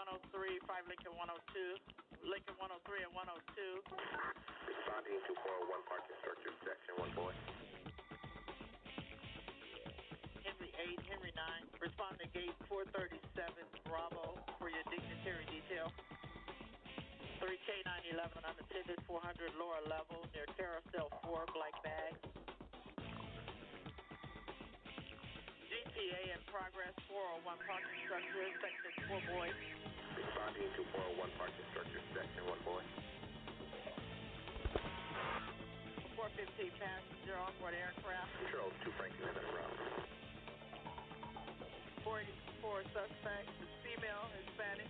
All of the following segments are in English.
103, 5 Lincoln 102, Lincoln 103 and 102. Responding to 401 parking structure, section 1 boy. Henry 8, Henry 9. Respond to gate 437 Bravo for your dignitary detail. 3K911 unattended, 400 lower level near carousel 4, black bag. GTA in progress, 401 parking structure, section 4 boy. Responding to 401 parking structure, section 1 boy. 415 passenger onboard aircraft. Control 2 Franklin en route. 484 suspect, is female, Hispanic,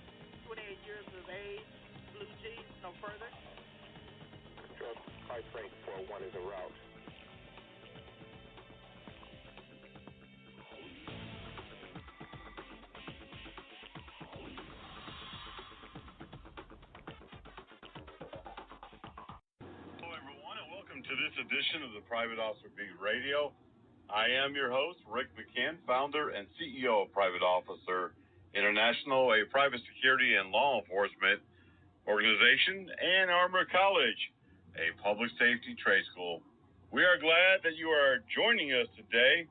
28 years of age, blue jeans, no further. Control 5 Frank 401 is en route. To this edition of the Private Officer Beat Radio. I am your host, Rick McCann, founder and CEO of Private Officer International, a private security and law enforcement organization, and Armor College, a public safety trade school. We are glad that you are joining us today,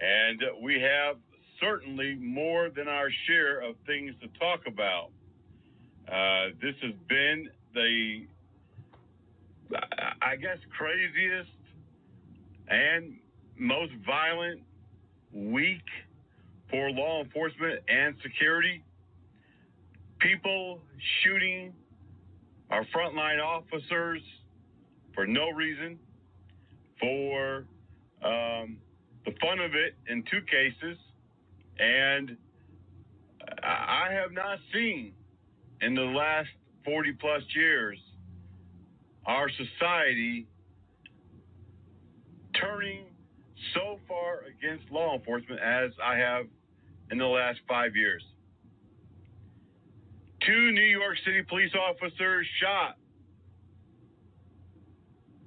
and we have certainly more than our share of things to talk about. This has been the craziest and most violent week for law enforcement and security. People shooting our frontline officers for no reason, for the fun of it in 2 cases. And I have not seen in the last 40 plus years our society turning so far against law enforcement as I have in the last 5 years. 2 New York City police officers shot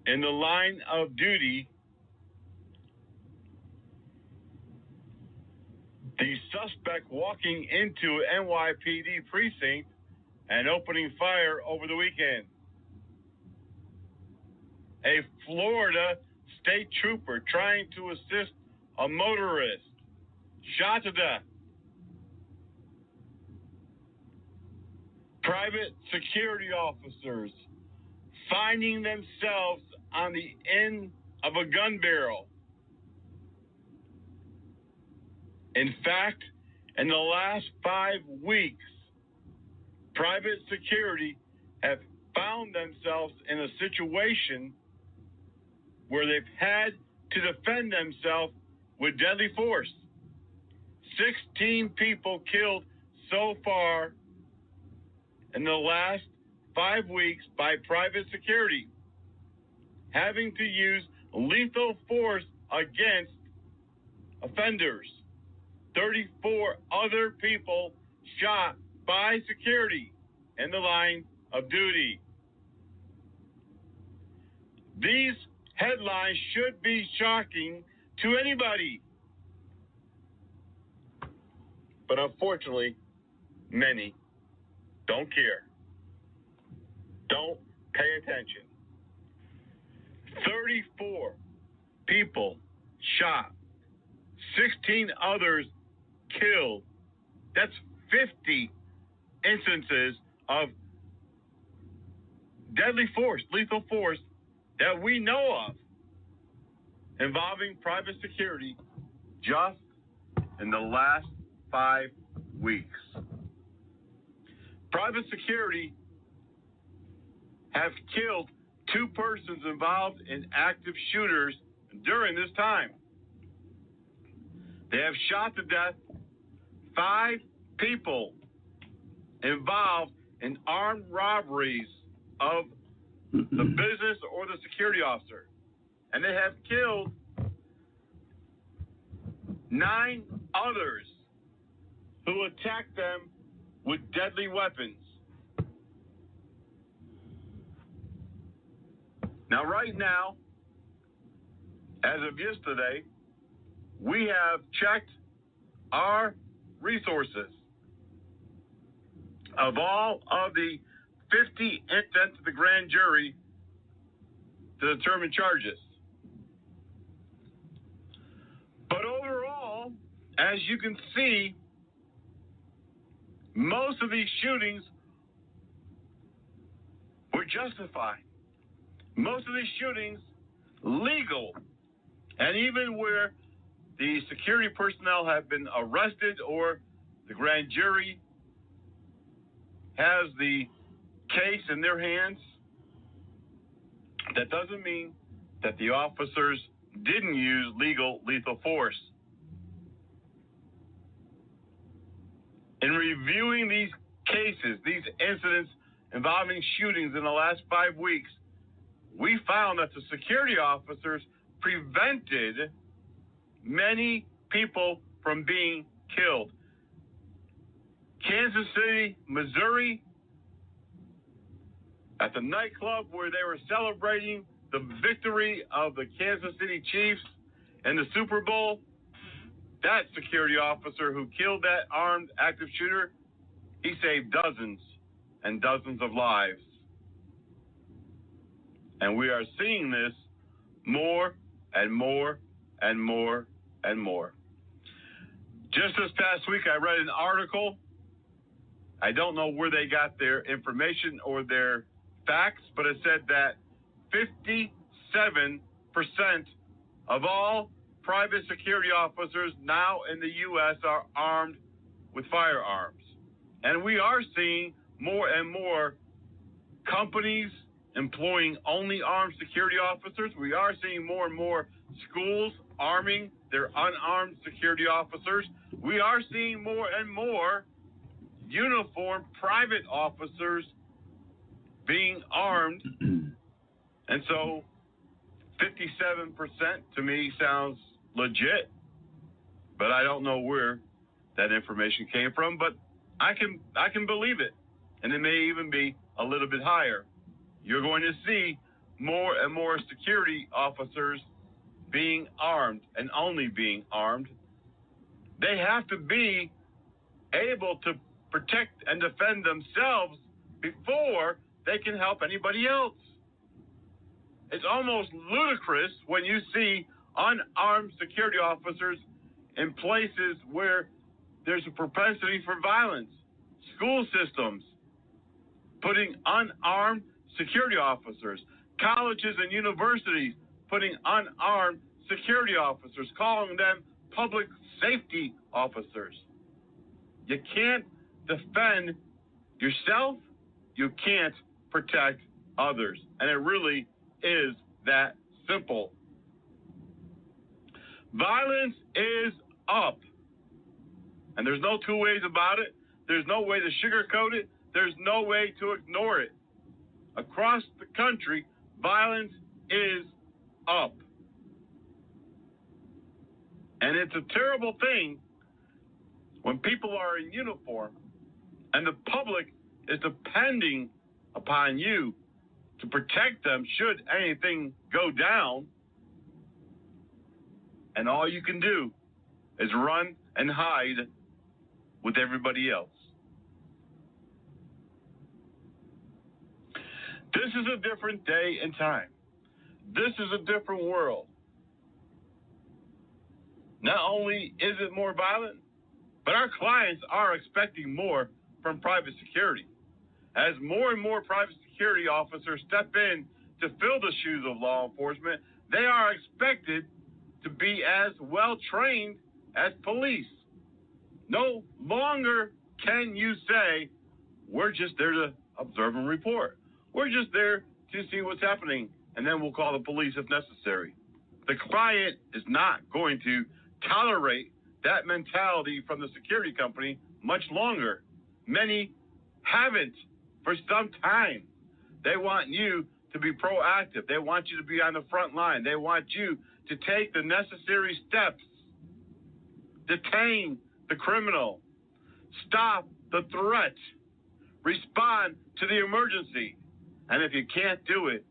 in the line of duty. The suspect walking into an NYPD precinct and opening fire over the weekend. A Florida state trooper trying to assist a motorist shot to death. Private security officers finding themselves on the end of a gun barrel. In fact, in the last 5 weeks, private security have found themselves in a situation where they've had to defend themselves with deadly force. 16 people killed so far in the last 5 weeks by private security, having to use lethal force against offenders. 34 other people shot by security in the line of duty. These headlines should be shocking to anybody. But unfortunately, many don't care. Don't pay attention. 34 people shot. 16 others killed. That's 50 instances of deadly force, lethal force, that we know of involving private security just in the last 5 weeks. Private security have killed 2 persons involved in active shooters during this time. They have shot to death 5 people involved in armed robberies of the business or the security officer. And they have killed 9 others who attacked them with deadly weapons. Now, right now, as of yesterday, we have checked our resources. of all of the 50 sent to the grand jury to determine charges. But overall, as you can see, most of these shootings were justified. Most of these shootings legal. And even where the security personnel have been arrested or the grand jury has the case in their hands, that doesn't mean that the officers didn't use lethal force. In reviewing these cases, these incidents involving shootings in the last 5 weeks, we found that the security officers prevented many people from being killed. Kansas City, Missouri, at the nightclub where they were celebrating the victory of the Kansas City Chiefs in the Super Bowl, that security officer who killed that armed active shooter, he saved dozens and dozens of lives. And we are seeing this more and more and more and more. Just this past week, I read an article. I don't know where they got their information or their facts, but it said that 57% of all private security officers now in the U.S. are armed with firearms. And we are seeing more and more companies employing only armed security officers. We are seeing more and more schools arming their unarmed security officers. We are seeing more and more uniformed private officers being armed. And so 57% to me sounds legit, but I don't know where that information came from, but I can believe it. And it may even be a little bit higher. You're going to see more and more security officers being armed and only being armed. They have to be able to protect and defend themselves before they can help anybody else. It's almost ludicrous when you see unarmed security officers in places where there's a propensity for violence. School systems putting unarmed security officers. Colleges and universities putting unarmed security officers, calling them public safety officers. You can't defend yourself. You can't protect others. And it really is that simple. Violence is up. And there's no two ways about it. There's no way to sugarcoat it. There's no way to ignore it. Across the country, violence is up. And it's a terrible thing when people are in uniform and the public is depending upon you to protect them should anything go down, and all you can do is run and hide with everybody else. This is a different day and time. This is a different world. Not only is it more violent, but our clients are expecting more from private security. As more and more private security officers step in to fill the shoes of law enforcement, they are expected to be as well trained as police. No longer can you say, we're just there to observe and report. We're just there to see what's happening, and then we'll call the police if necessary. The client is not going to tolerate that mentality from the security company much longer. Many haven't for some time. They want you to be proactive. They want you to be on the front line. They want you to take the necessary steps. Detain the criminal. Stop the threat. Respond to the emergency. And if you can't do it,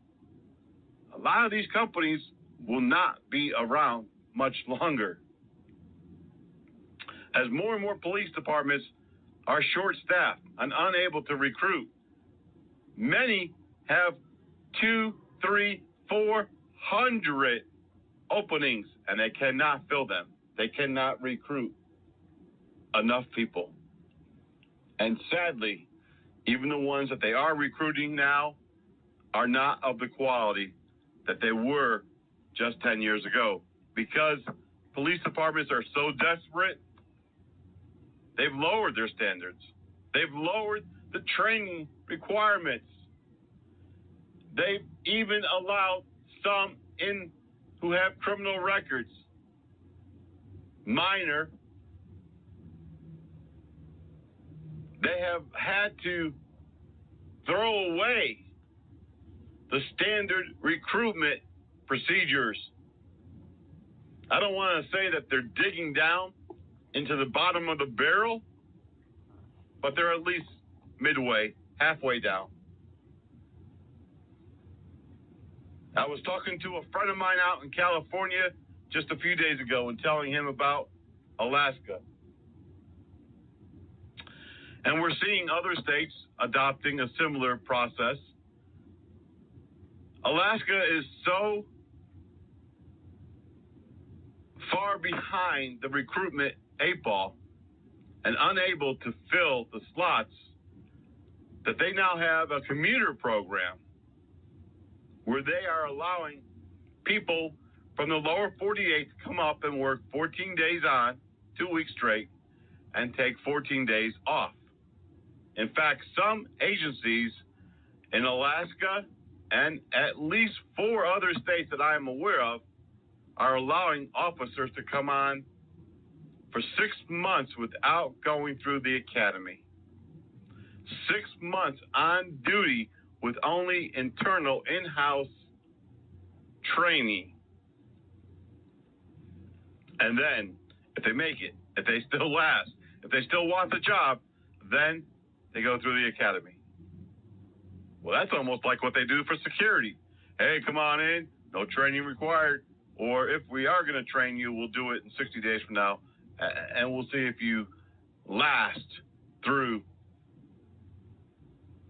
a lot of these companies will not be around much longer. As more and more police departments are short-staffed and unable to recruit. Many have 200, 300, 400 openings, and they cannot fill them. They cannot recruit enough people. And sadly, even the ones that they are recruiting now are not of the quality that they were just 10 years ago, because police departments are so desperate. They've lowered their standards. They've lowered the training requirements. They've even allowed some who have criminal records, minor. They have had to throw away the standard recruitment procedures. I don't want to say that they're digging down into the bottom of the barrel, but they're at least midway, halfway down. I was talking to a friend of mine out in California just a few days ago and telling him about Alaska. And we're seeing other states adopting a similar process. Alaska is so far behind the recruitment 8-ball and unable to fill the slots that they now have a commuter program where they are allowing people from the lower 48 to come up and work 14 days on, 2 weeks straight, and take 14 days off. In fact, some agencies in Alaska and at least 4 other states that I am aware of are allowing officers to come on for 6 months without going through the academy. 6 months on duty with only internal in-house training. And then, if they make it, if they still last, if they still want the job, then they go through the academy. Well, that's almost like what they do for security. Hey, come on in, no training required. Or if we are going to train you, we'll do it in 60 days from now, and we'll see if you last through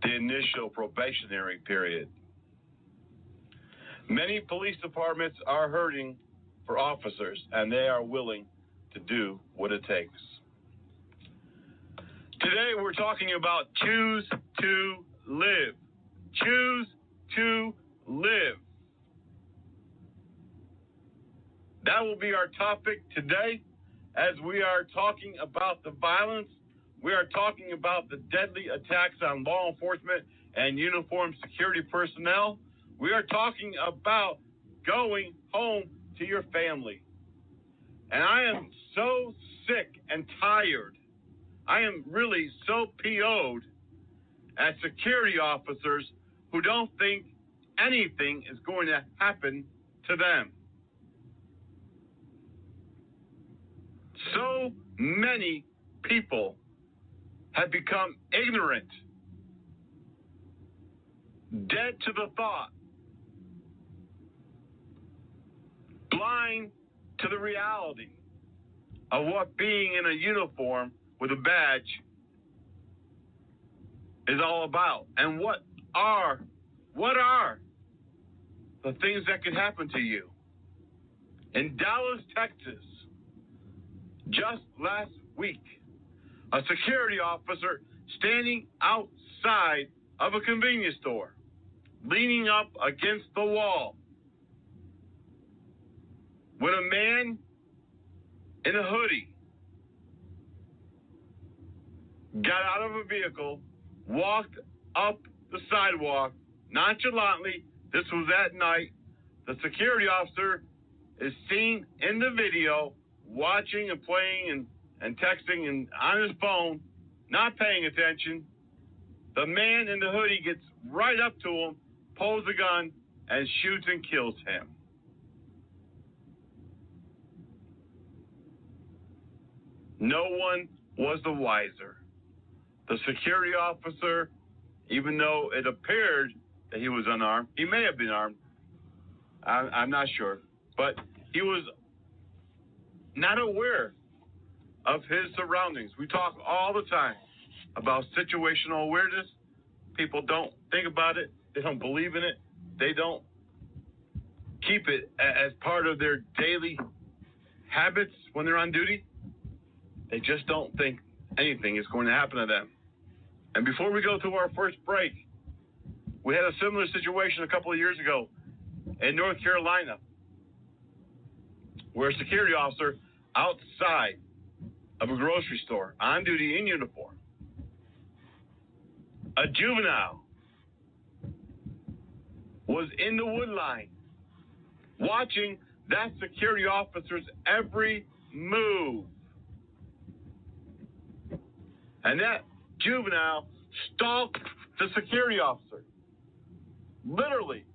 the initial probationary period. Many police departments are hurting for officers, and they are willing to do what it takes. Today, we're talking about choose to live. Choose to live. That will be our topic today as we are talking about the violence. We are talking about the deadly attacks on law enforcement and uniformed security personnel. We are talking about going home to your family. And I am so sick and tired. I am really so PO'd at security officers who don't think anything is going to happen to them. So many people have become ignorant, dead to the thought, blind to the reality of what being in a uniform with a badge is all about, and what are the things that could happen to you. In Dallas, Texas, just last week, a security officer standing outside of a convenience store, leaning up against the wall, when a man in a hoodie got out of a vehicle, walked up the sidewalk nonchalantly. This was at night. The security officer is seen in the video watching and playing and texting and on his phone, not paying attention. The man in the hoodie gets right up to him, pulls a gun, and shoots and kills him. No one was the wiser. The security officer, even though it appeared that he was unarmed, he may have been armed, I'm not sure, but he was not aware of his surroundings. We talk all the time. about situational awareness, people don't think about it. They don't believe in it. They don't keep it as part of their daily habits when they're on duty. They just don't think anything is going to happen to them. And before we go to our first break, we had a similar situation a couple of years ago in North Carolina, where a security officer outside of a grocery store, on duty in uniform, a juvenile, was in the wood line watching that security officer's every move. And that juvenile stalked the security officer, literally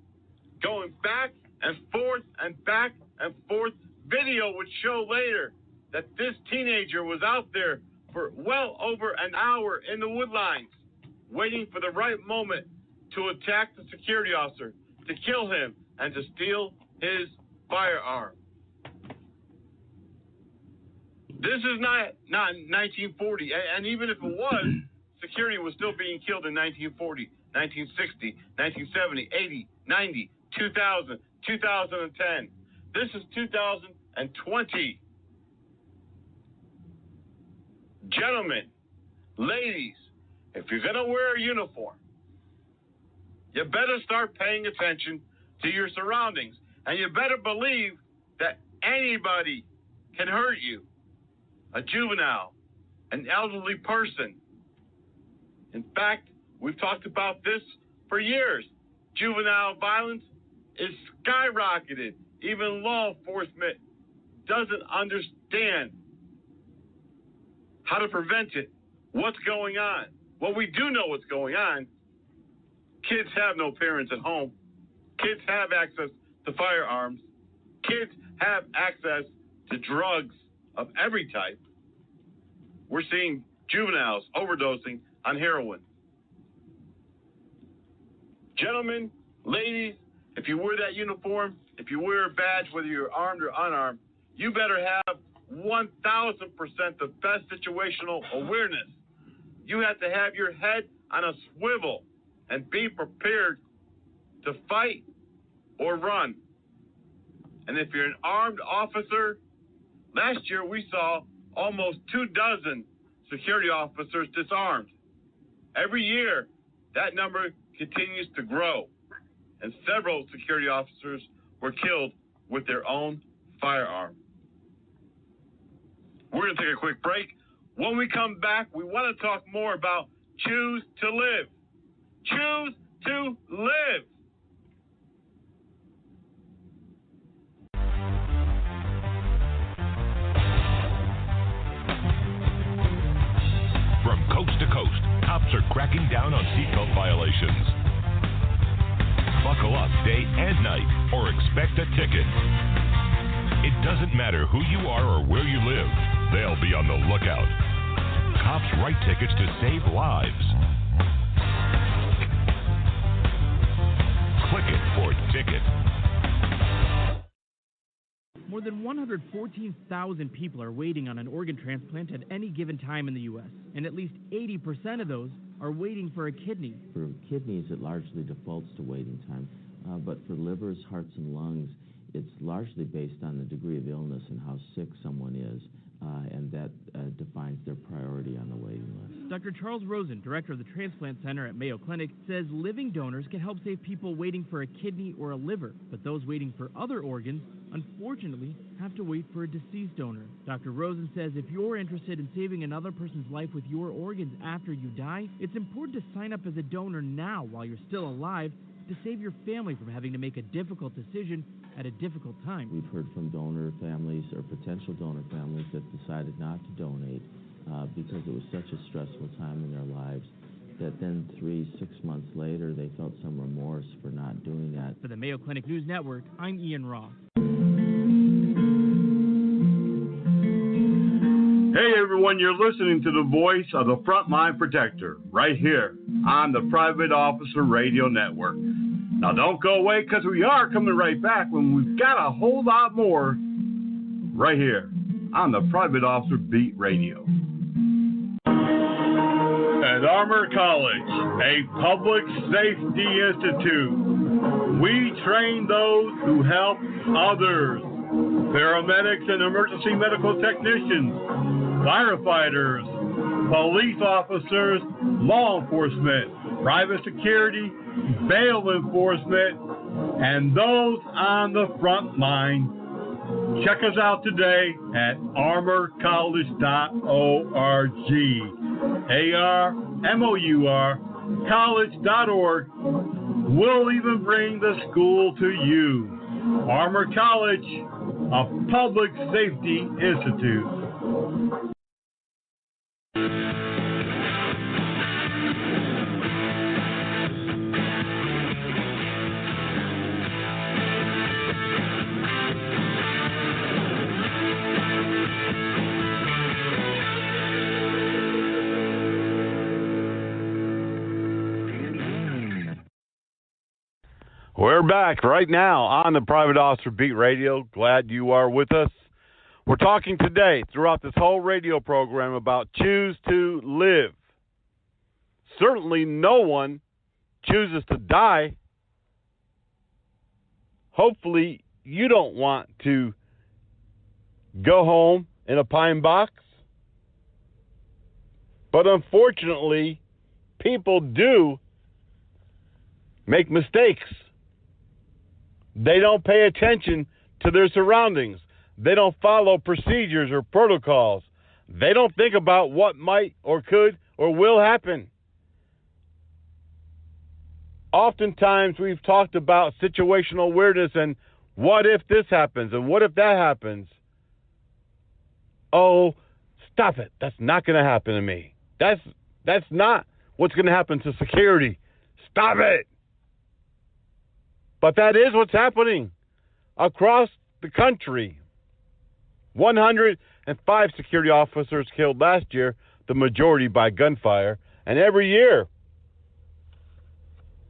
going back and forth and back and forth. Video would show later that this teenager was out there for well over an hour in the woodlines, waiting for the right moment to attack the security officer, to kill him, and to steal his firearm. This is not 1940, and even if it was, security was still being killed in 1940, 1960, 1970, 80, 90, 2000, 2010. This is 2020. Gentlemen, ladies, if you're going to wear a uniform, you better start paying attention to your surroundings. And you better believe that anybody can hurt you. A juvenile, an elderly person. In fact, we've talked about this for years. Juvenile violence is skyrocketed. Even law enforcement doesn't understand how to prevent it. What's going on? Well, we do know what's going on. Kids have no parents at home. Kids have access to firearms. Kids have access to drugs of every type. We're seeing juveniles overdosing on heroin. Gentlemen, ladies, if you wear that uniform, if you wear a badge, whether you're armed or unarmed, you better have 1,000% the best situational awareness. You have to have your head on a swivel and be prepared to fight or run. And if you're an armed officer, last year we saw almost 24 security officers disarmed. Every year, that number continues to grow, and several security officers were killed with their own firearm. We're going to take a quick break. When we come back, we want to talk more about Choose to Live. Choose to live. From coast to coast, cops are cracking down on seatbelt violations. Buckle up day and night or expect a ticket. It doesn't matter who you are or where you live, they'll be on the lookout. Cops write tickets to save lives. Click it for ticket. More than 114,000 people are waiting on an organ transplant at any given time in the U.S., and at least 80% of those are waiting for a kidney. For kidneys, it largely defaults to waiting time, but for livers, hearts, and lungs, it's largely based on the degree of illness and how sick someone is, and that defines their priority on the waiting list. Dr. Charles Rosen, director of the Transplant Center at Mayo Clinic, says living donors can help save people waiting for a kidney or a liver, but those waiting for other organs, unfortunately, have to wait for a deceased donor. Dr. Rosen says if you're interested in saving another person's life with your organs after you die, it's important to sign up as a donor now while you're still alive to save your family from having to make a difficult decision at a difficult time. We've heard from donor families or potential donor families that decided not to donate because it was such a stressful time in their lives that then 3-6 months later they felt some remorse for not doing that. For the Mayo Clinic News Network, I'm Ian Roth. Hey everyone, you're listening to the voice of the Frontline Protector right here on the Private Officer Radio Network. Now don't go away because we are coming right back when we've got a whole lot more right here on the Private Officer Beat Radio. At Armor College, a public safety institute, we train those who help others. Paramedics and emergency medical technicians, firefighters, police officers, law enforcement, private security, bail enforcement, and those on the front line. Check us out today at armorcollege.org. ARMOUR college.org. We'll even bring the school to you. Armor College, a public safety institute. We're back right now on the Private Officer Beat Radio. Glad you are with us. We're talking today throughout this whole radio program about choose to live. Certainly no one chooses to die. Hopefully you don't want to go home in a pine box. But unfortunately, people do make mistakes. They don't pay attention to their surroundings. They don't follow procedures or protocols. They don't think about what might or could or will happen. Oftentimes we've talked about situational awareness and what if this happens and what if that happens. Oh, stop it. That's not going to happen to me. That's not what's going to happen to security. Stop it. But that is what's happening across the country. 105 security officers killed last year, the majority by gunfire. And every year,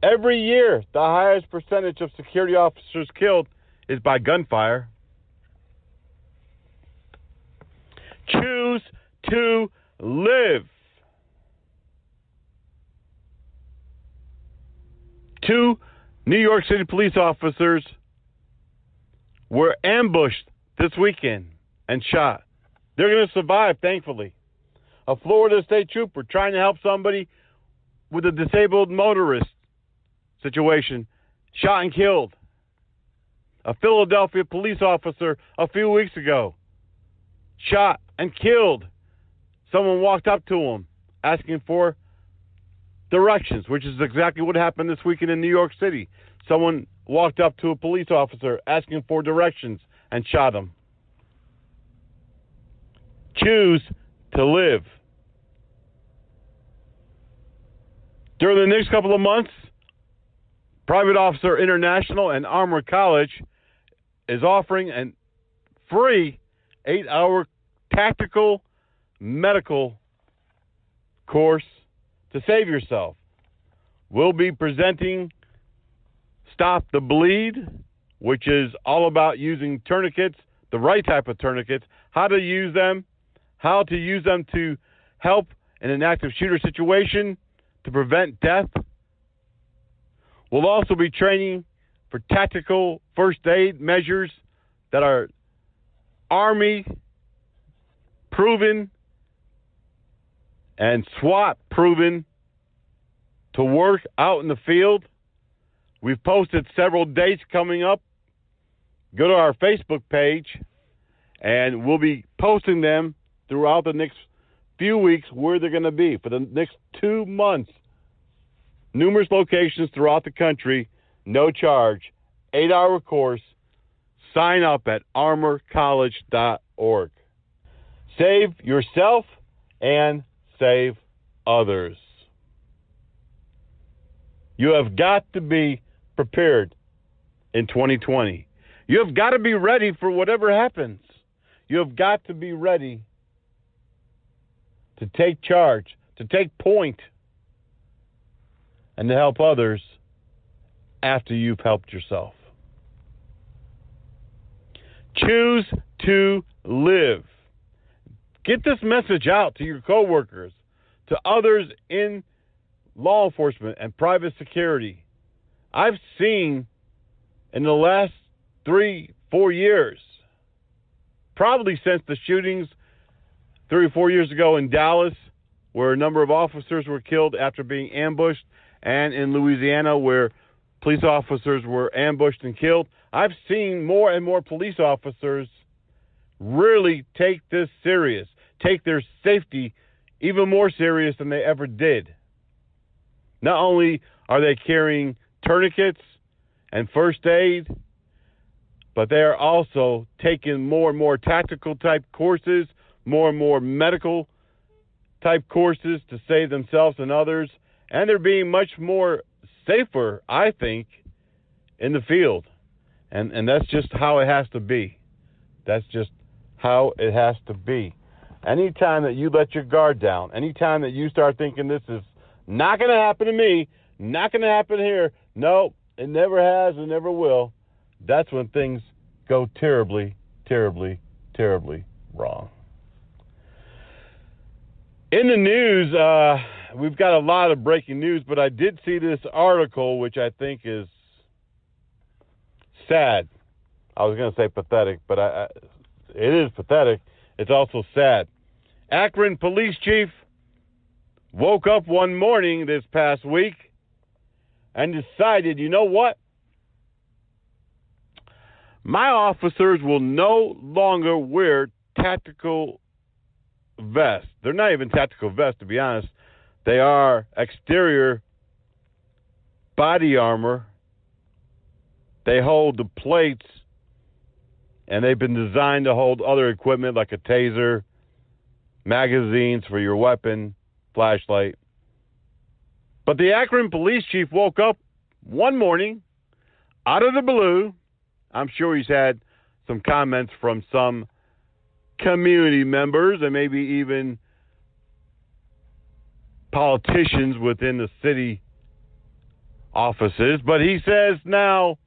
the highest percentage of security officers killed is by gunfire. Choose to live. 2 New York City police officers were ambushed this weekend and shot. They're going to survive, thankfully. A Florida state trooper trying to help somebody with a disabled motorist situation, shot and killed. A Philadelphia police officer a few weeks ago, shot and killed. Someone walked up to him asking for directions, which is exactly what happened this weekend in New York City. Someone walked up to a police officer asking for directions and shot him. Choose to live. During the next couple of months, Private Officer International and Armor College is offering a free 8-hour tactical medical course to save yourself. We'll be presenting Stop the Bleed, which is all about using tourniquets, the right type of tourniquets, how to use them to help in an active shooter situation to prevent death. We'll also be training for tactical first aid measures that are Army proven and SWAT proven to work out in the field. We've posted several dates coming up. Go to our Facebook page, and we'll be posting them throughout the next few weeks where they're going to be. For the next 2 months, numerous locations throughout the country, no charge, 8-hour course. Sign up at armorcollege.org. Save yourself and save others. You have got to be prepared in 2020. You have got to be ready for whatever happens. You have got to be ready to take charge, to take point, and to help others after you've helped yourself. Choose to live. Get this message out to your coworkers, to others in law enforcement and private security. I've seen in the last 3-4 years, probably since the shootings 3 or 4 years ago in Dallas, where a number of officers were killed after being ambushed, and in Louisiana, where police officers were ambushed and killed. I've seen more and more police officers really take this serious, take their safety even more serious than they ever did. Not only are they carrying tourniquets and first aid, but they are also taking more and more tactical type courses, more and more medical type courses to save themselves and others, and they're being much more safer, I think, in the field. And that's just how it has to be. That's just how it has to be. Anytime that you let your guard down, anytime that you start thinking this is not going to happen to me, not going to happen here, no, it never has and never will, that's when things go terribly, terribly, terribly wrong. In the news, we've got a lot of breaking news, but I did see this article, which I think is sad. I was going to say pathetic, but it is pathetic. It's also sad. Akron police chief woke up one morning this past week and decided, you know what? My officers will no longer wear tactical vests. They're not even tactical vests, to be honest. They are exterior body armor. They hold the plates, and they've been designed to hold other equipment like a taser, magazines for your weapon, flashlight. But the Akron police chief woke up one morning out of the blue. I'm sure he's had some comments from some community members and maybe even politicians within the city offices. But he says now,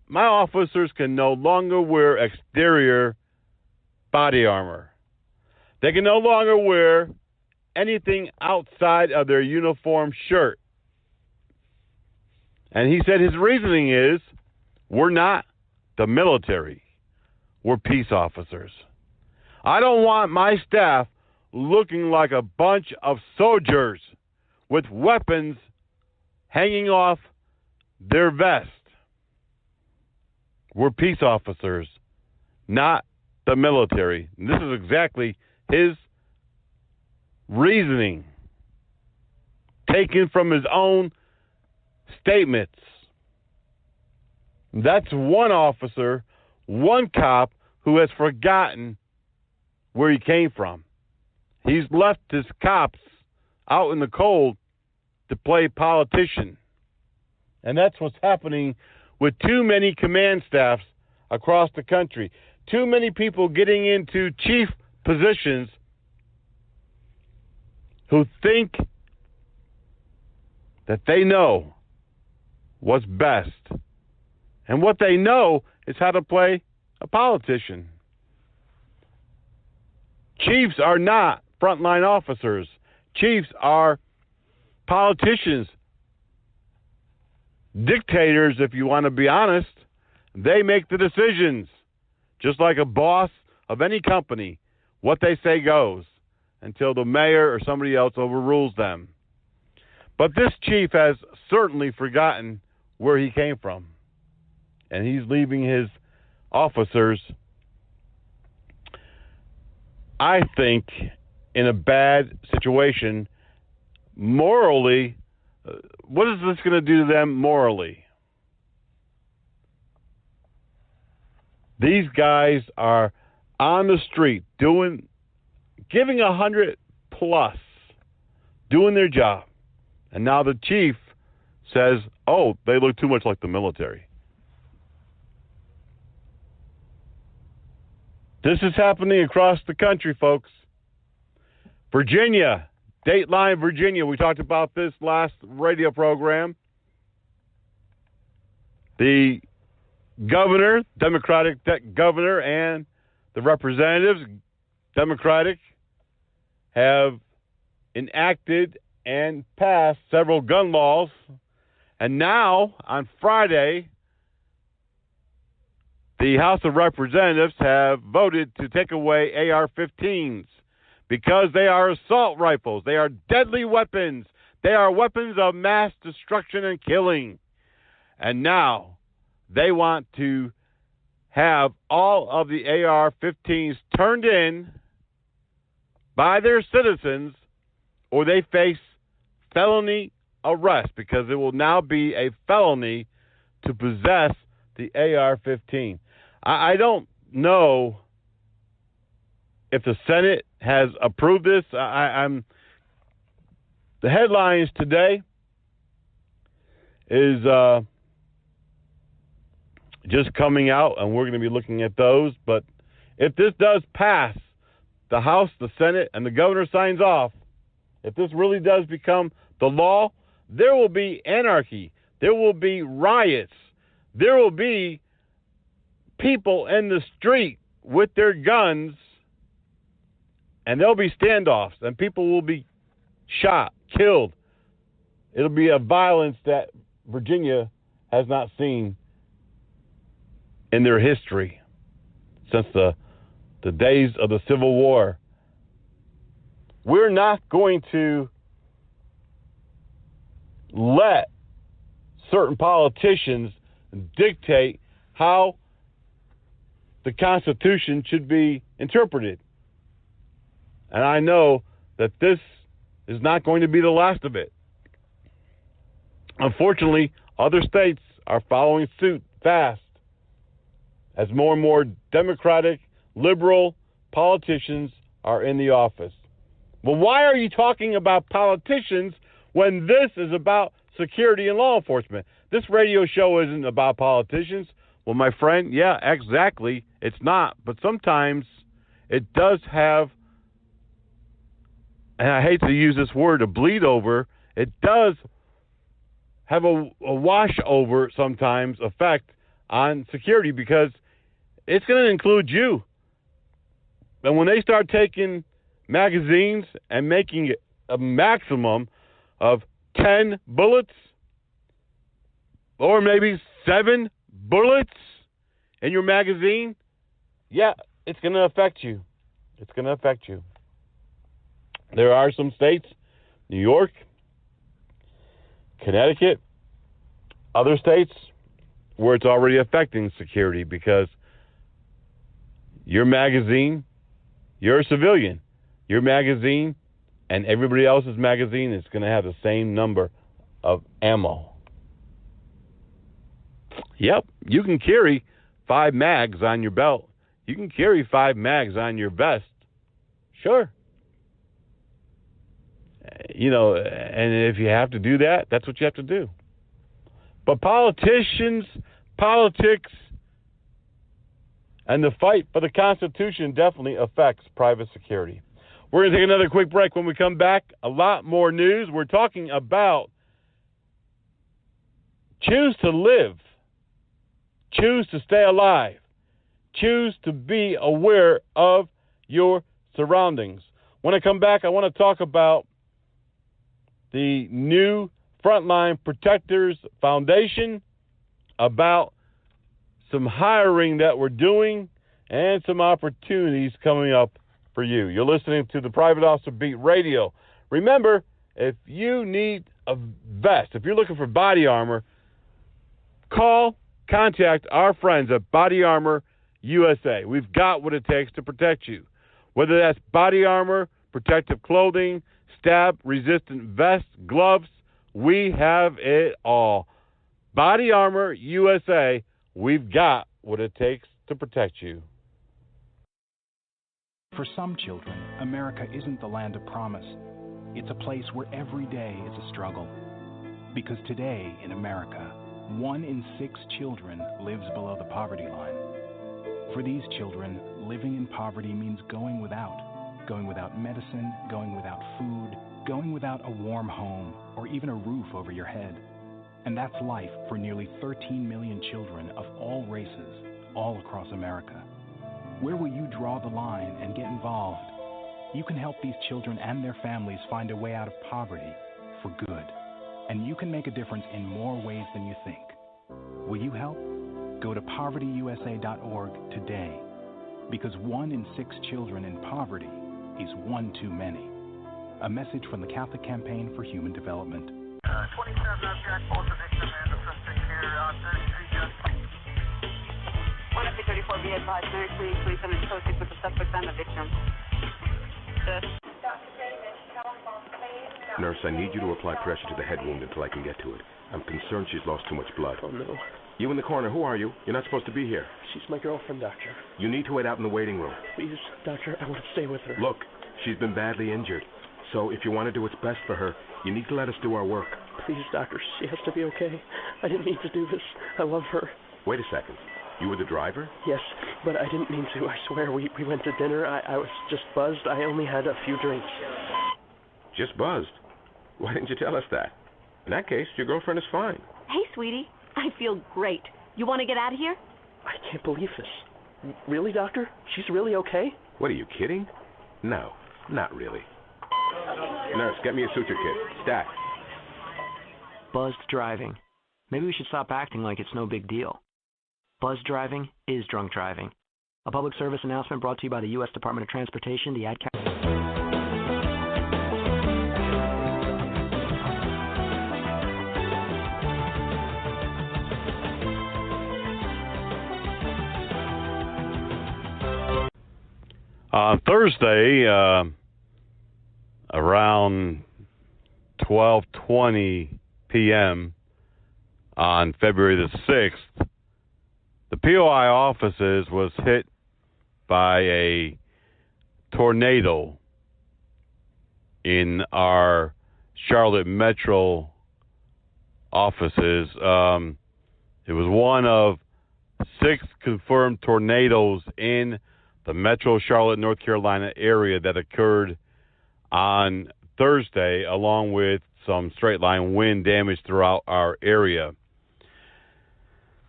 my officers can no longer wear exterior body armor. They can no longer wear anything outside of their uniform shirt. And he said his reasoning is, we're not the military. We're peace officers. I don't want my staff looking like a bunch of soldiers with weapons hanging off their vest. We're peace officers, not the military. And this is exactly his reasoning, taken from his own statements. That's one officer, one cop who has forgotten where he came from. He's left his cops out in the cold to play politician. And that's what's happening with too many command staffs across the country. Too many people getting into chief positions who think that they know what's best. And what they know is how to play a politician. Chiefs are not frontline officers. Chiefs are politicians. Dictators, if you want to be honest. They make the decisions. Just like a boss of any company, what they say goes until the mayor or somebody else overrules them. But this chief has certainly forgotten where he came from. And he's leaving his officers, I think, in a bad situation morally. What is this going to do to them morally? These guys are on the street giving 100+, doing their job. And now the chief says, oh, they look too much like the military. This is happening across the country, folks. Virginia, Dateline, Virginia. We talked about this last radio program. The governor, Democratic governor, and the representatives, Democratic, have enacted and passed several gun laws. And now, on Friday, the House of Representatives have voted to take away AR-15s because they are assault rifles. They are deadly weapons. They are weapons of mass destruction and killing. And now they want to have all of the AR-15s turned in by their citizens, or they face felony arrest, because it will now be a felony to possess the AR-15. I don't know if the Senate has approved this. The headlines today is just coming out, and we're going to be looking at those. But if this does pass, the House, the Senate, and the governor signs off, if this really does become the law, there will be anarchy. There will be riots. There will be people in the street with their guns, and there'll be standoffs, and people will be shot, killed. It'll be a violence that Virginia has not seen in their history since the days of the Civil War. We're not going to let certain politicians dictate how the Constitution should be interpreted. And I know that this is not going to be the last of it. Unfortunately, other states are following suit fast as more and more Democratic, liberal politicians are in the office. Well, why are you talking about politicians when this is about security and law enforcement? This radio show isn't about politicians. Well, my friend, yeah, exactly. It's not. But sometimes it does have, and I hate to use this word, a bleed over. It does have a wash over sometimes effect on security, because it's going to include you. And when they start taking magazines and making a maximum of 10 bullets or maybe 7 bullets in your magazine, yeah, it's going to affect you. It's going to affect you. There are some states, New York, Connecticut, other states, where it's already affecting security, because your magazine, you're a civilian. Your magazine and everybody else's magazine is going to have the same number of ammo. Yep, you can carry 5 mags on your belt. You can carry 5 mags on your vest. Sure. You know, and if you have to do that, that's what you have to do. But politicians, politics, and the fight for the Constitution definitely affects private security. We're going to take another quick break. When we come back, a lot more news. We're talking about choose to live, choose to stay alive, choose to be aware of your surroundings. When I come back, I want to talk about the new Frontline Protectors Foundation, about some hiring that we're doing, and some opportunities coming up for you. You're listening to the Private Officer Beat Radio. Remember, if you need a vest, if you're looking for body armor, contact our friends at Body Armor USA. We've got what it takes to protect you. Whether that's body armor, protective clothing, stab-resistant vests, gloves, we have it all. Body Armor USA, we've got what it takes to protect you. For some children, America isn't the land of promise. It's a place where every day is a struggle. Because today in America, 1 in 6 children lives below the poverty line. For these children, living in poverty means going without medicine, going without food, going without a warm home, or even a roof over your head. And that's life for nearly 13 million children of all races, all across America. Where will you draw the line and get involved? You can help these children and their families find a way out of poverty for good. And you can make a difference in more ways than you think. Will you help? Go to povertyusa.org today. Because 1 in 6 children in poverty is one too many. A message from the Catholic Campaign for Human Development. 27, I've got both the victim and the suspect here on 33 just. 134, be advised, Mary Queen, 27 associates with the suspect and the victim. Nurse, I need you to apply pressure to the head wound until I can get to it. I'm concerned she's lost too much blood. Oh, no. You in the corner, who are you? You're not supposed to be here. She's my girlfriend, Doctor. You need to wait out in the waiting room. Please, Doctor, I want to stay with her. Look, she's been badly injured. So if you want to do what's best for her, you need to let us do our work. Please, Doctor, she has to be okay. I didn't mean to do this. I love her. Wait a second. You were the driver? Yes, but I didn't mean to. I swear, we went to dinner. I was just buzzed. I only had a few drinks. Just buzzed? Why didn't you tell us that? In that case, your girlfriend is fine. Hey, sweetie. I feel great. You want to get out of here? I can't believe this. Really, Doctor? She's really okay? What, are you kidding? No, not really. Nurse, get me a suture kit. Stat. Buzzed driving. Maybe we should stop acting like it's no big deal. Buzzed driving is drunk driving. A public service announcement brought to you by the U.S. Department of Transportation, the Ad Council. On Thursday, around 12:20 p.m. on February the 6th, the POI offices was hit by a tornado in our Charlotte Metro offices. It was one of 6 confirmed tornadoes in the Metro Charlotte, North Carolina area that occurred on Thursday, along with some straight-line wind damage throughout our area.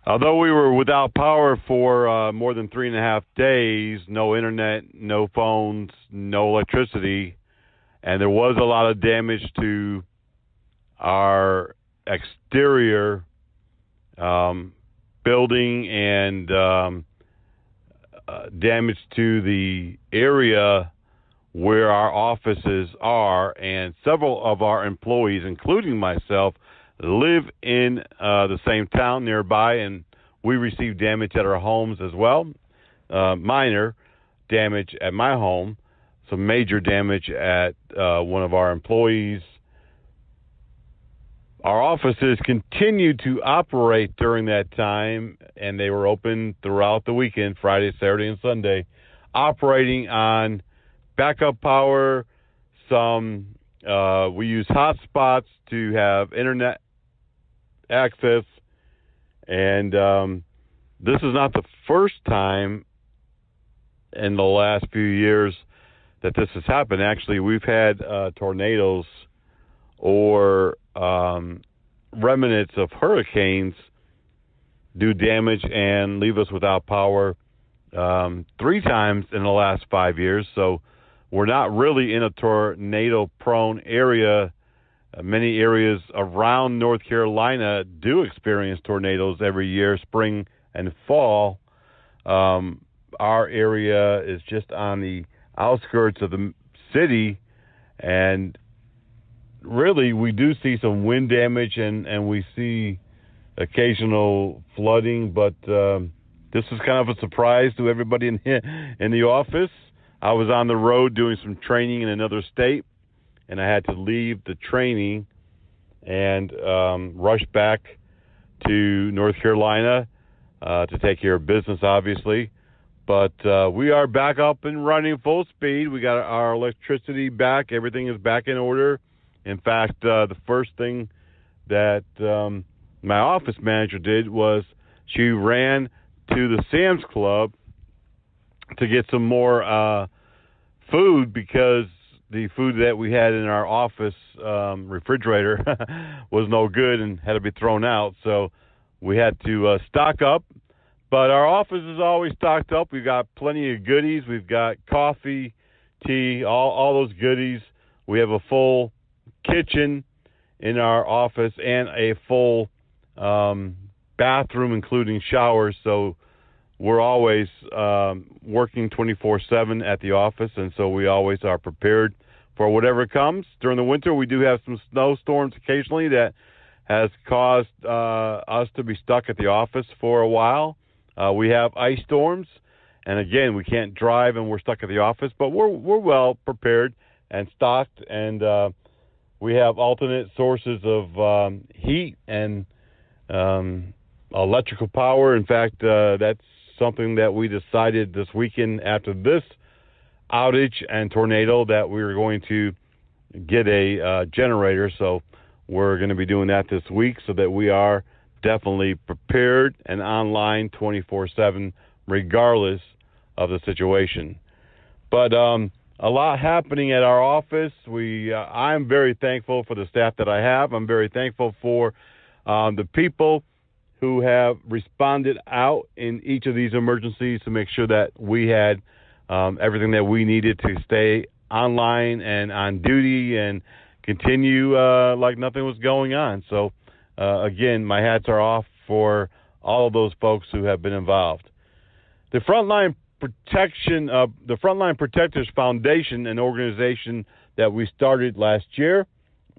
Although we were without power for more than 3.5 days, no internet, no phones, no electricity, and there was a lot of damage to our exterior building and damage to the area where our offices are, and several of our employees, including myself, live in the same town nearby, and we received damage at our homes as well. Minor damage at my home, some major damage at one of our employees. Our offices continued to operate during that time, and they were open throughout the weekend, Friday, Saturday, and Sunday, operating on backup power. We use hotspots to have internet access, and this is not the first time in the last few years that this has happened. Actually, we've had tornadoes or remnants of hurricanes do damage and leave us without power 3 times in the last 5 years. So we're not really in a tornado-prone area. Many areas around North Carolina do experience tornadoes every year, spring and fall. Our area is just on the outskirts of the city, and really, we do see some wind damage and we see occasional flooding, but this is kind of a surprise to everybody in the office. I was on the road doing some training in another state, and I had to leave the training and rush back to North Carolina to take care of business, obviously. But we are back up and running full speed. We got our electricity back. Everything is back in order. In fact, the first thing that my office manager did was she ran to the Sam's Club to get some more food, because the food that we had in our office refrigerator was no good and had to be thrown out. So we had to stock up. But our office is always stocked up. We've got plenty of goodies. We've got coffee, tea, all those goodies. We have a full kitchen in our office and a full bathroom, including showers. So we're always working 24/7 at the office, and so we always are prepared for whatever comes. During the winter, we do have some snowstorms occasionally that has caused us to be stuck at the office for a while. We have ice storms, and again, we can't drive and we're stuck at the office, but we're well prepared and stocked, and we have alternate sources of heat and electrical power. In fact, that's something that we decided this weekend after this outage and tornado that we were going to get a generator. So we're going to be doing that this week so that we are definitely prepared and online 24/7 regardless of the situation. But a lot happening at our office. I'm very thankful for the staff that I have. I'm very thankful for the people who have responded out in each of these emergencies to make sure that we had everything that we needed to stay online and on duty and continue like nothing was going on. So, again, my hats are off for all of those folks who have been involved. The Frontline Protectors Foundation, an organization that we started last year,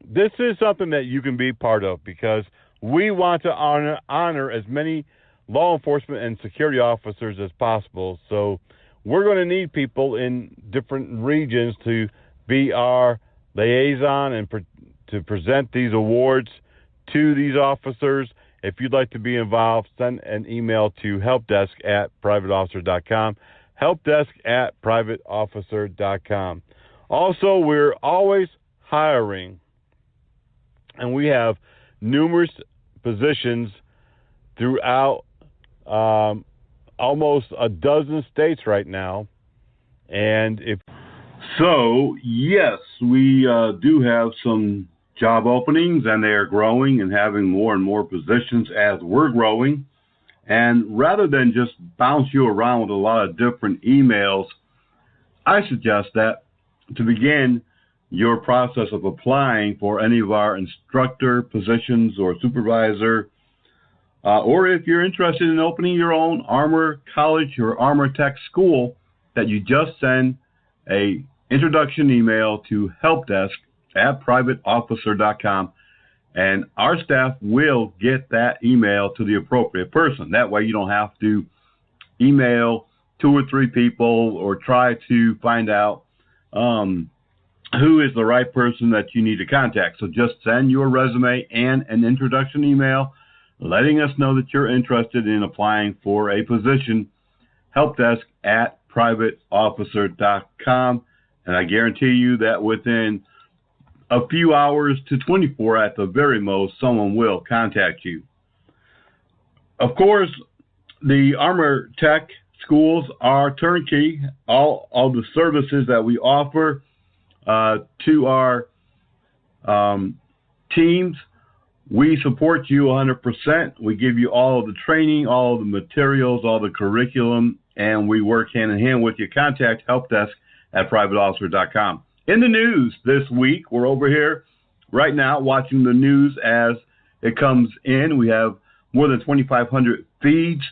this is something that you can be part of because we want to honor as many law enforcement and security officers as possible. So we're going to need people in different regions to be our liaison and to present these awards to these officers. If you'd like to be involved, send an email to helpdesk@privateofficer.com, helpdesk@privateofficer.com. Also, we're always hiring, and we have numerous positions throughout almost a dozen states right now. And yes, we do have some job openings, and they are growing and having more and more positions as we're growing. And rather than just bounce you around with a lot of different emails, I suggest that to begin your process of applying for any of our instructor positions or supervisor, or if you're interested in opening your own Armor College or Armor Tech school, that you just send a introduction email to helpdesk@privateofficer.com, and our staff will get that email to the appropriate person. That way you don't have to email 2 or 3 people or try to find out who is the right person that you need to contact. So just send your resume and an introduction email letting us know that you're interested in applying for a position, helpdesk@privateofficer.com. And I guarantee you that within a few hours to 24 at the very most, someone will contact you. Of course, the Armor Tech schools are turnkey. All the services that we offer to our teams, we support you 100%. We give you all of the training, all of the materials, all the curriculum, and we work hand in hand with you. Contact helpdesk@privateofficer.com. In the news this week, we're over here right now watching the news as it comes in. We have more than 2,500 feeds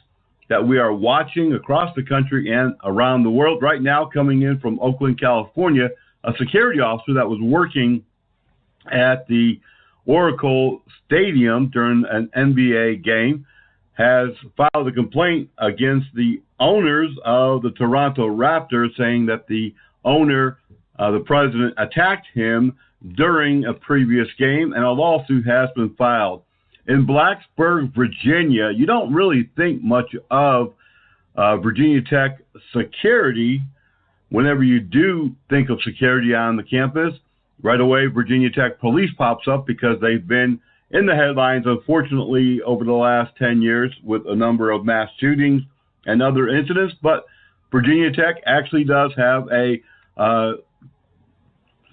that we are watching across the country and around the world. Right now, coming in from Oakland, California, a security officer that was working at the Oracle Stadium during an NBA game has filed a complaint against the owners of the Toronto Raptors, saying that the owner, the president, attacked him during a previous game, and a lawsuit has been filed. In Blacksburg, Virginia, you don't really think much of Virginia Tech security. Whenever you do think of security on the campus, right away Virginia Tech Police pops up because they've been in the headlines, unfortunately, over the last 10 years with a number of mass shootings and other incidents. But Virginia Tech actually does have a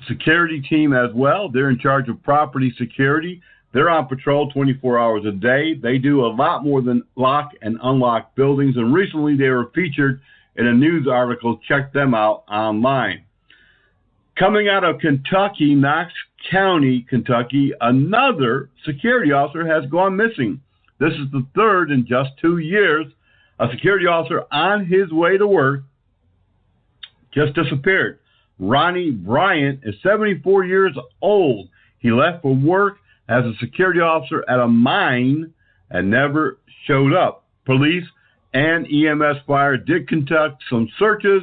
security team as well. They're in charge of property security. They're on patrol 24 hours a day. They do a lot more than lock and unlock buildings, and recently they were featured in a news article. Check them out online. Coming out of Kentucky, Knox County, Kentucky, another security officer has gone missing. This is the third in just 2 years. A security officer on his way to work just disappeared. Ronnie Bryant is 74 years old. He left for work as a security officer at a mine and never showed up. Police and EMS fire did conduct some searches,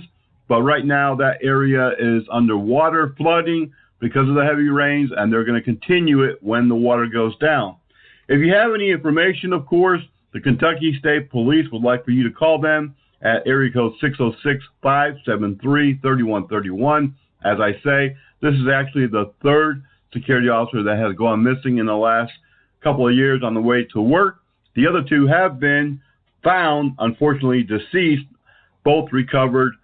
but right now that area is underwater, flooding because of the heavy rains, and they're going to continue it when the water goes down. If you have any information, of course, the Kentucky State Police would like for you to call them at area code 606-573-3131. As I say, this is actually the third security officer that has gone missing in the last couple of years on the way to work. The other two have been found, unfortunately, deceased, both recovered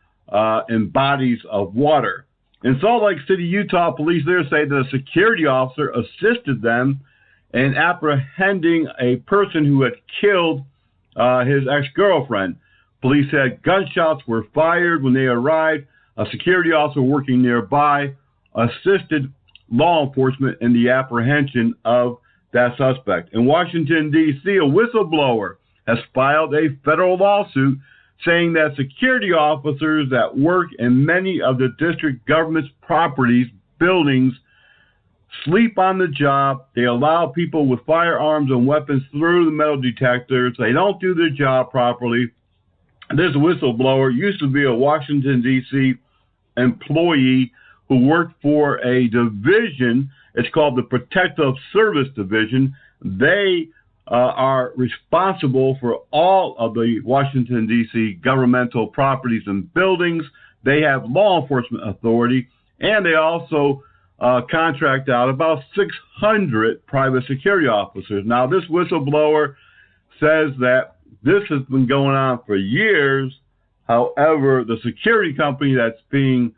in bodies of water. In Salt Lake City, Utah, police there say that a security officer assisted them in apprehending a person who had killed his ex-girlfriend. Police said gunshots were fired when they arrived. A security officer working nearby assisted law enforcement in the apprehension of that suspect. In Washington, D.C., a whistleblower has filed a federal lawsuit saying that security officers that work in many of the district government's properties, buildings, sleep on the job. They allow people with firearms and weapons through the metal detectors. They don't do their job properly. This whistleblower used to be a Washington, D.C. employee who worked for a division. It's called the Protective Service Division. They are responsible for all of the Washington, D.C. governmental properties and buildings. They have law enforcement authority, and they also contract out about 600 private security officers. Now, this whistleblower says that this has been going on for years. However, the security company that's being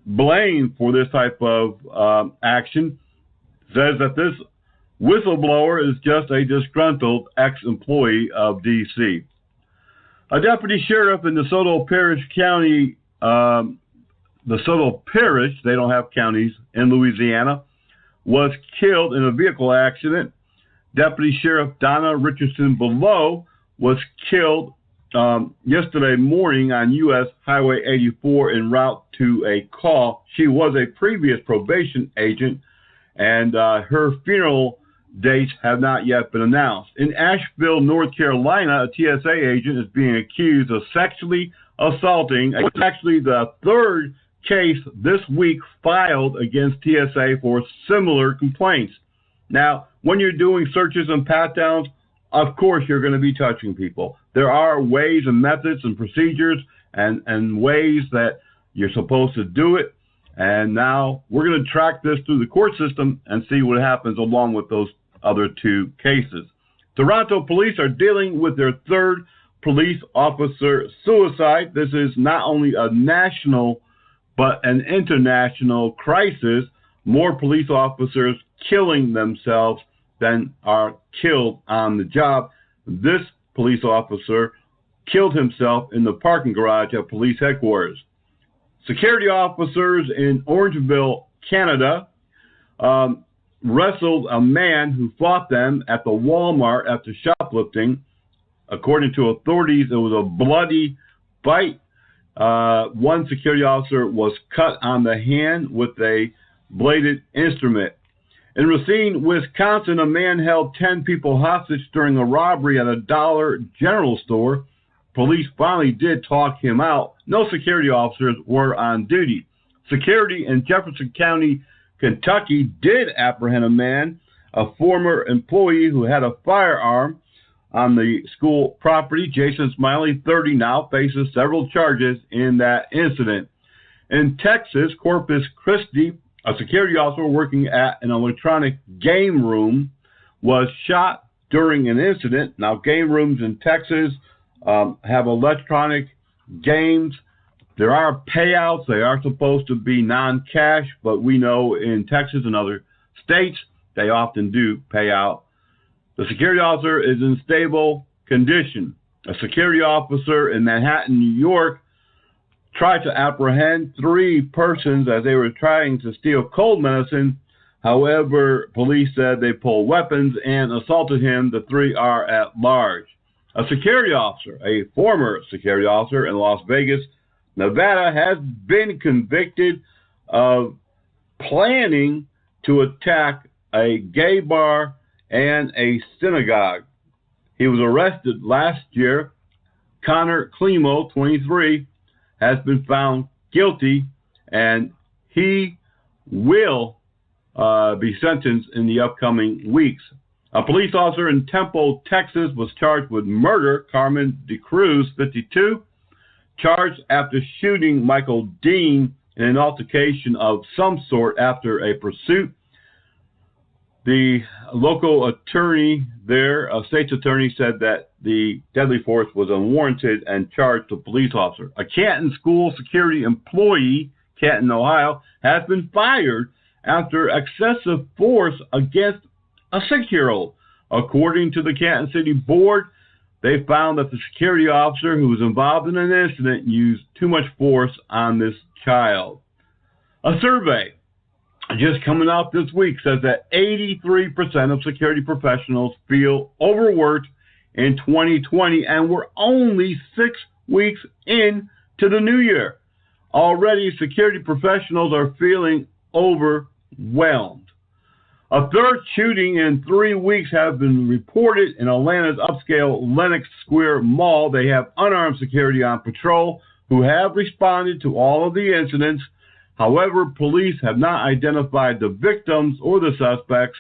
blamed for this type of action says that this whistleblower is just a disgruntled ex-employee of D.C. A deputy sheriff in DeSoto Parish County, DeSoto Parish, they don't have counties, in Louisiana, was killed in a vehicle accident. Deputy Sheriff Donna Richardson Below was killed yesterday morning on U.S. Highway 84 en route to a call. She was a previous probation agent, and her funeral dates have not yet been announced. In Asheville, North Carolina, a TSA agent is being accused of sexually assaulting. It's actually the third case this week filed against TSA for similar complaints. Now, when you're doing searches and pat-downs, of course you're going to be touching people. There are ways and methods and procedures and ways that you're supposed to do it. And now we're going to track this through the court system and see what happens along with those other two cases. Toronto police are dealing with their third police officer suicide. This is not only a national but an international crisis. More police officers killing themselves than are killed on the job. This police officer killed himself in the parking garage at police headquarters. Security officers in Orangeville, Canada, wrestled a man who fought them at the Walmart after shoplifting. According to authorities, it was a bloody fight. One security officer was cut on the hand with a bladed instrument. In Racine, Wisconsin, a man held 10 people hostage during a robbery at a Dollar General store. Police finally did talk him out. No security officers were on duty. Security in Jefferson County, Kentucky, did apprehend a man, a former employee who had a firearm on the school property. Jason Smiley, 30 now, faces several charges in that incident. In Texas, Corpus Christi, a security officer working at an electronic game room was shot during an incident. Now, game rooms in Texas have electronic games. There are payouts. They are supposed to be non-cash, but we know in Texas and other states, they often do pay out. The security officer is in stable condition. A security officer in Manhattan, New York, tried to apprehend 3 persons as they were trying to steal cold medicine. However, police said they pulled weapons and assaulted him. The 3 are at large. A security officer, a former security officer in Las Vegas, Nevada, has been convicted of planning to attack a gay bar and a synagogue. He was arrested last year. Connor Climo, 23, has been found guilty, and he will be sentenced in the upcoming weeks. A police officer in Temple, Texas, was charged with murder. Carmen De Cruz, 52, charged after shooting Michael Dean in an altercation of some sort after a pursuit. The local attorney there, a state's attorney, said that the deadly force was unwarranted and charged the police officer. A Canton school security employee, Canton, Ohio, has been fired after excessive force against a 6-year-old. According to the Canton City Board, they found that the security officer who was involved in an incident used too much force on this child. A survey just coming out this week says that 83% of security professionals feel overworked in 2020, and we're only 6 weeks into the new year. Already, security professionals are feeling overwhelmed. A third shooting in 3 weeks has been reported in Atlanta's upscale Lenox Square Mall. They have unarmed security on patrol who have responded to all of the incidents. However, police have not identified the victims or the suspects.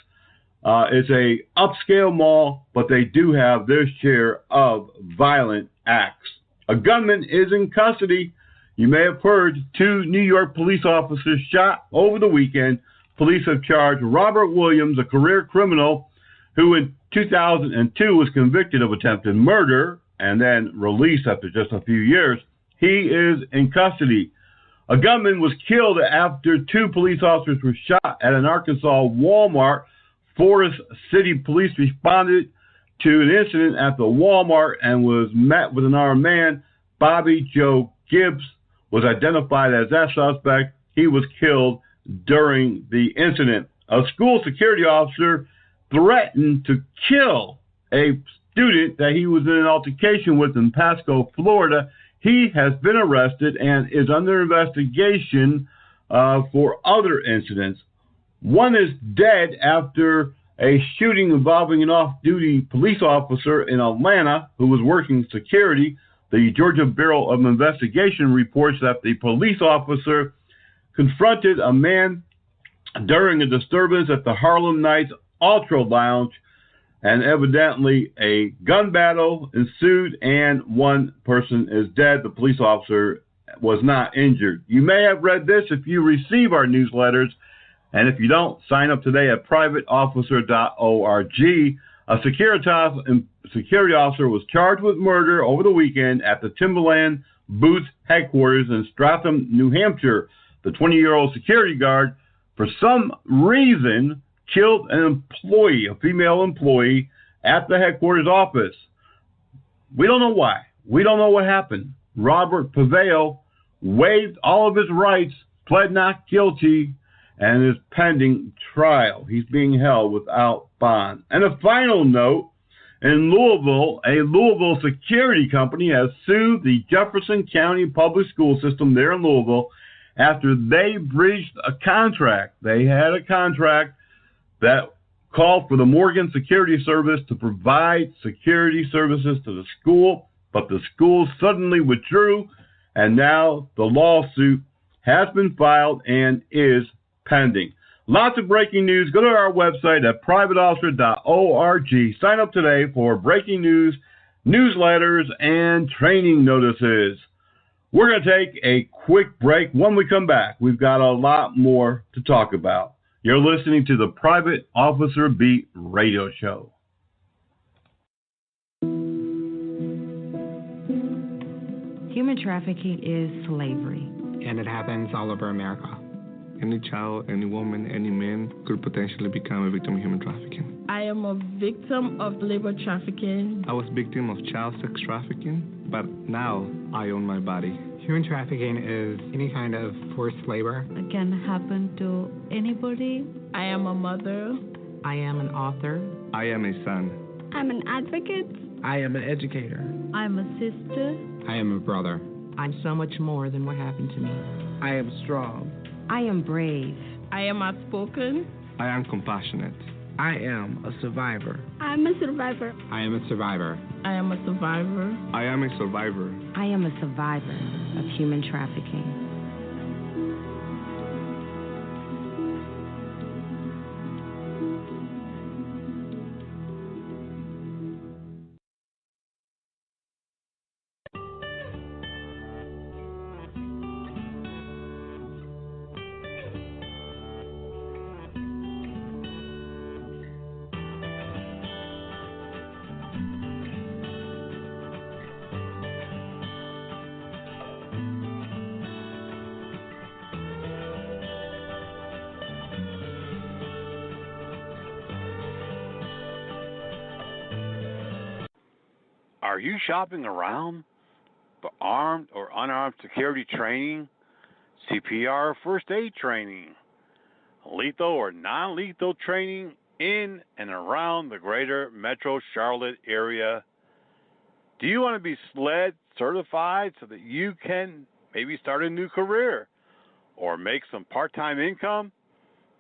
It's a upscale mall, but they do have their share of violent acts. A gunman is in custody. You may have heard 2 New York police officers shot over the weekend. Police have charged Robert Williams, a career criminal who in 2002 was convicted of attempted murder and then released after just a few years. He is in custody. A gunman was killed after 2 police officers were shot at an Arkansas Walmart. Forest City Police responded to an incident at the Walmart and was met with an armed man. Bobby Joe Gibbs was identified as that suspect. He was killed during the incident. A school security officer threatened to kill a student that he was in an altercation with in Pasco, Florida. He has been arrested and is under investigation for other incidents. One is dead after a shooting involving an off-duty police officer in Atlanta who was working security. The Georgia Bureau of Investigation reports that the police officer confronted a man during a disturbance at the Harlem Nights Ultra Lounge, and evidently a gun battle ensued and one person is dead. The police officer was not injured. You may have read this if you receive our newsletters, and if you don't, sign up today at privateofficer.org. A security officer was charged with murder over the weekend at the Timberland Boots headquarters in Stratham, New Hampshire. The 20-year-old security guard, for some reason, killed an employee, a female employee, at the headquarters office. We don't know why. We don't know what happened. Robert Paveo waived all of his rights, pled not guilty, and is pending trial. He's being held without bond. And a final note, in Louisville, a Louisville security company has sued the Jefferson County Public School System there in Louisville after they breached a contract. They had a contract that called for the Morgan Security Service to provide security services to the school, but the school suddenly withdrew, and now the lawsuit has been filed and is pending. Lots of breaking news. Go to our website at privateofficer.org. Sign up today for breaking news, newsletters, and training notices. We're going to take a quick break. When we come back, we've got a lot more to talk about. You're listening to the Private Officer Beat radio show. Human trafficking is slavery. And it happens all over America. Any child, any woman, any man could potentially become a victim of human trafficking. I am a victim of labor trafficking. I was a victim of child sex trafficking, but now I own my body. Human trafficking is any kind of forced labor. It can happen to anybody. I am a mother. I am an author. I am a son. I'm an advocate. I am an educator. I'm a sister. I am a brother. I'm so much more than what happened to me. I am strong. I am brave. I am outspoken. I am compassionate. I am a survivor. I'm a survivor. I am a survivor. I am a survivor. I am a survivor. I am a survivor of human trafficking. Are you shopping around for armed or unarmed security training, CPR or first aid training, lethal or non-lethal training in and around the greater Metro Charlotte area? Do you want to be SLED certified so that you can maybe start a new career or make some part-time income?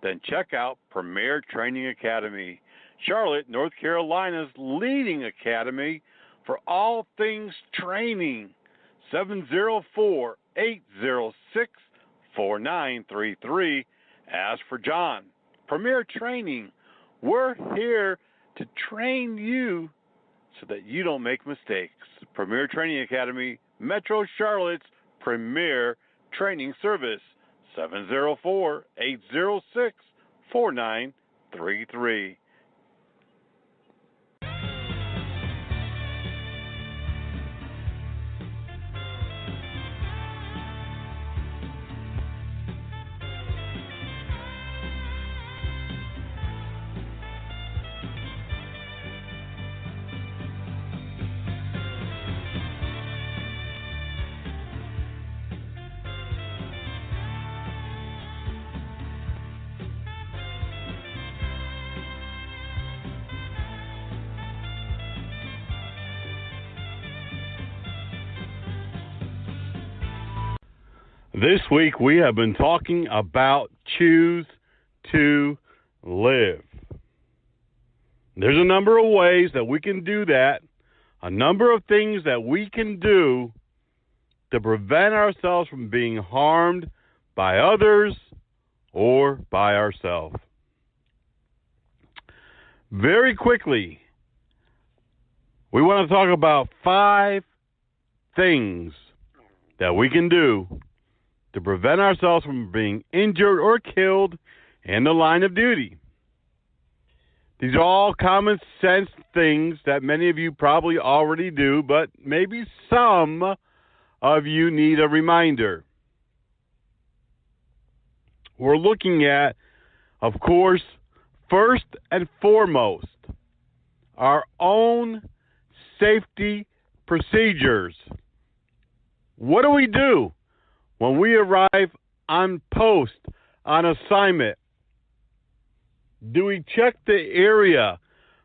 Then check out Premier Training Academy, Charlotte, North Carolina's leading academy for all things training. 704-806-4933. Ask for John. Premier Training. We're here to train you so that you don't make mistakes. Premier Training Academy, Metro Charlotte's premier training service. 704-806-4933. This week we have been talking about choose to live. There's a number of ways that we can do that, a number of things that we can do to prevent ourselves from being harmed by others or by ourselves. Very quickly, we want to talk about 5 things that we can do to prevent ourselves from being injured or killed in the line of duty. These are all common sense things that many of you probably already do, but maybe some of you need a reminder. We're looking at, of course, first and foremost, our own safety procedures. What do we do when we arrive on post, on assignment? Do we check the area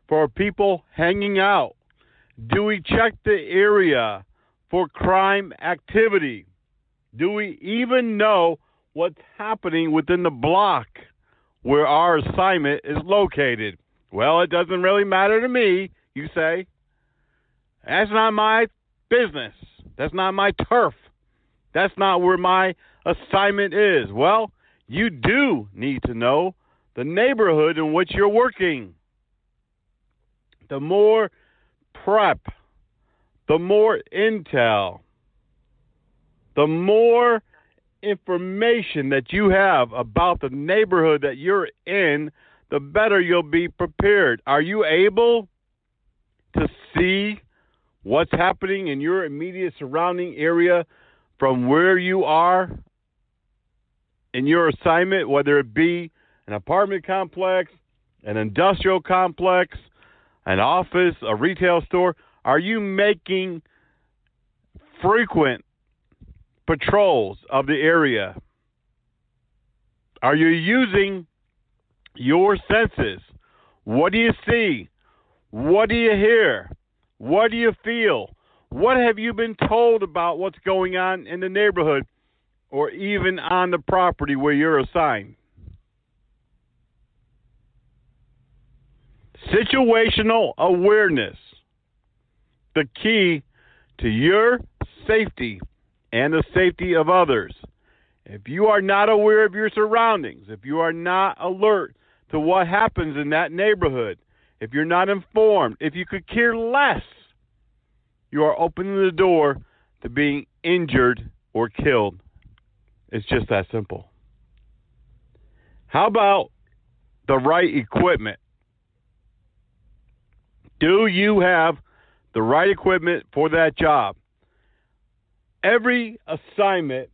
for people hanging out? Do we check the area for crime activity? Do we even know what's happening within the block where our assignment is located? Well, it doesn't really matter to me, you say. That's not my business. That's not my turf. That's not where my assignment is. Well, you do need to know the neighborhood in which you're working. The more prep, the more intel, the more information that you have about the neighborhood that you're in, the better you'll be prepared. Are you able to see what's happening in your immediate surrounding area from where you are in your assignment, whether it be an apartment complex, an industrial complex, an office, a retail store? Are you making frequent patrols of the area? Are you using your senses? What do you see? What do you hear? What do you feel? What have you been told about what's going on in the neighborhood or even on the property where you're assigned? Situational awareness, the key to your safety and the safety of others. If you are not aware of your surroundings, if you are not alert to what happens in that neighborhood, if you're not informed, if you could care less, you are opening the door to being injured or killed. It's just that simple. How about the right equipment? Do you have the right equipment for that job? Every assignment,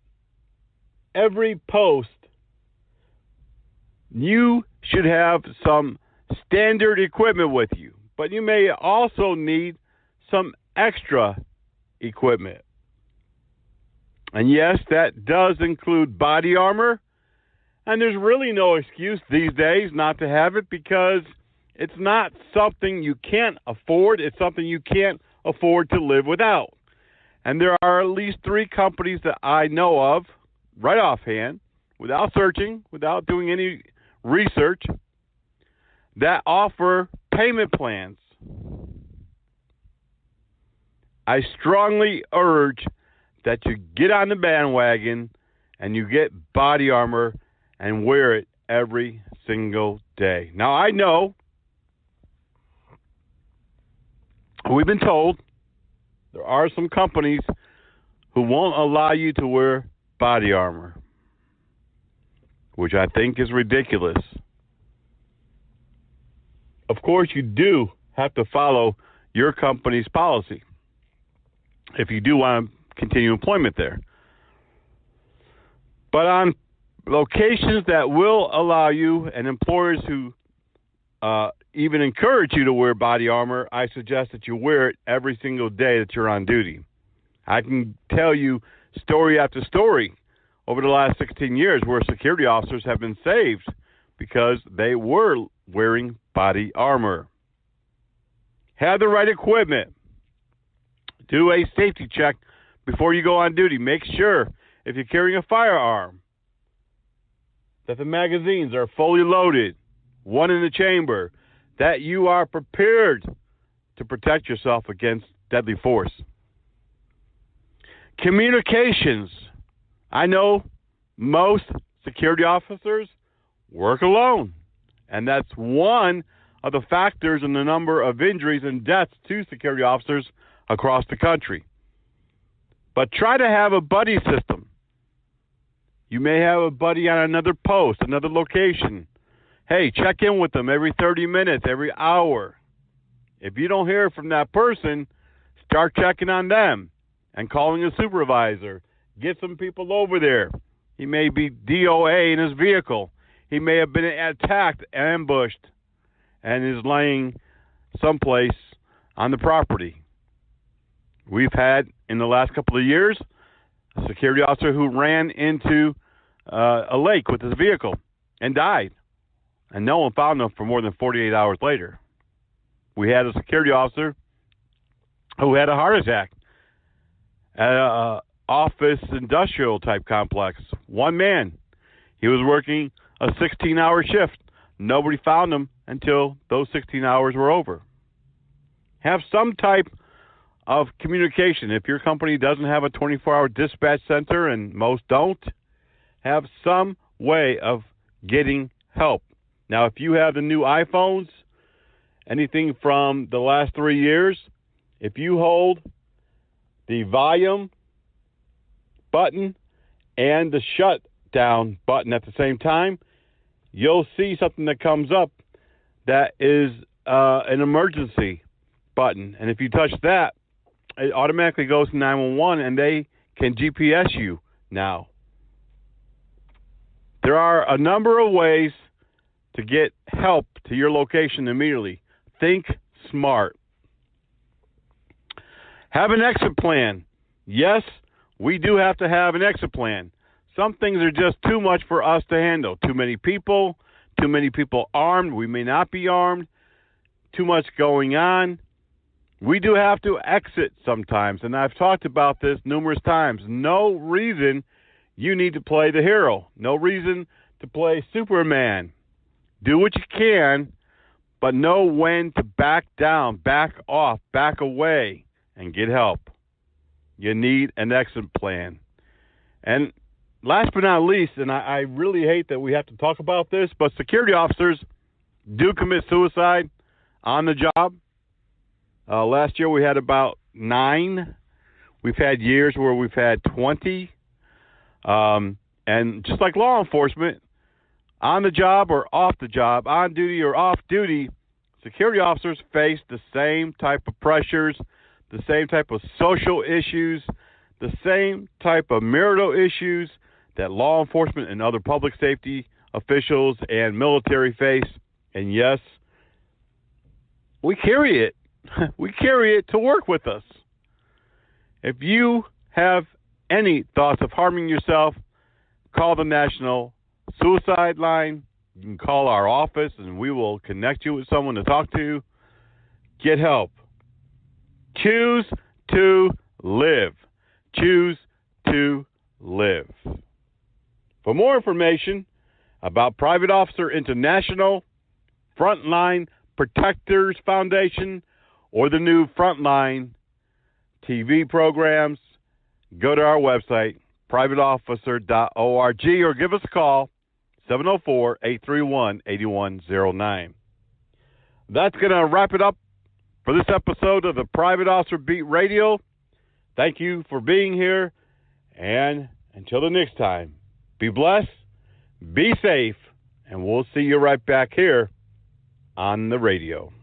every post, you should have some standard equipment with you, but you may also need some extra equipment. And yes, that does include body armor, and there's really no excuse these days not to have it because it's not something you can't afford. It's something you can't afford to live without. And there are at least 3 companies that I know of, right offhand, without searching, without doing any research, that offer payment plans. I strongly urge that you get on the bandwagon and you get body armor and wear it every single day. Now, I know we've been told there are some companies who won't allow you to wear body armor, which I think is ridiculous. Of course, you do have to follow your company's policy if you do want to continue employment there. But on locations that will allow you and employers who even encourage you to wear body armor, I suggest that you wear it every single day that you're on duty. I can tell you story after story over the last 16 years where security officers have been saved because they were wearing body armor. Have the right equipment. Do a safety check before you go on duty. Make sure if you're carrying a firearm that the magazines are fully loaded, one in the chamber, that you are prepared to protect yourself against deadly force. Communications. I know most security officers work alone, and that's one of the factors in the number of injuries and deaths to security officers across the country. But try to have a buddy system. You may have a buddy on another post, another location. Hey, check in with them every 30 minutes, every hour. If you don't hear from that person, start checking on them and calling a supervisor. Get some people over there. He may be DOA in his vehicle. He may have been attacked, ambushed, and is laying someplace on the property. We've had, in the last couple of years, a security officer who ran into a lake with his vehicle and died. And no one found him for more than 48 hours later. We had a security officer who had a heart attack at an office industrial type complex. One man. He was working a 16-hour shift. Nobody found him until those 16 hours were over. Have some type of communication. If your company doesn't have a 24-hour dispatch center, and most don't, have some way of getting help. Now, if you have the new iPhones, anything from the last 3 years, if you hold the volume button and the shutdown button at the same time, you'll see something that comes up that is an emergency button. And if you touch that, it automatically goes to 911, and they can GPS you now. There are a number of ways to get help to your location immediately. Think smart. Have an exit plan. Yes, we do have to have an exit plan. Some things are just too much for us to handle. Too many people armed. We may not be armed. Too much going on. We do have to exit sometimes, and I've talked about this numerous times. No reason you need to play the hero. No reason to play Superman. Do what you can, but know when to back down, back off, back away, and get help. You need an exit plan. And last but not least, and I really hate that we have to talk about this, but security officers do commit suicide on the job. Last year we had about 9. We've had years where we've had 20. And just like law enforcement, on the job or off the job, on duty or off duty, security officers face the same type of pressures, the same type of social issues, the same type of marital issues that law enforcement and other public safety officials and military face. And yes, we carry it. We carry it to work with us. If you have any thoughts of harming yourself, call the National Suicide Line. You can call our office and we will connect you with someone to talk to. Get help. Choose to live. Choose to live. For more information about Private Officer International, Frontline Protectors Foundation, or the new Frontline TV programs, go to our website, privateofficer.org, or give us a call, 704-831-8109. That's going to wrap it up for this episode of the Private Officer Beat Radio. Thank you for being here, and until the next time, be blessed, be safe, and we'll see you right back here on the radio.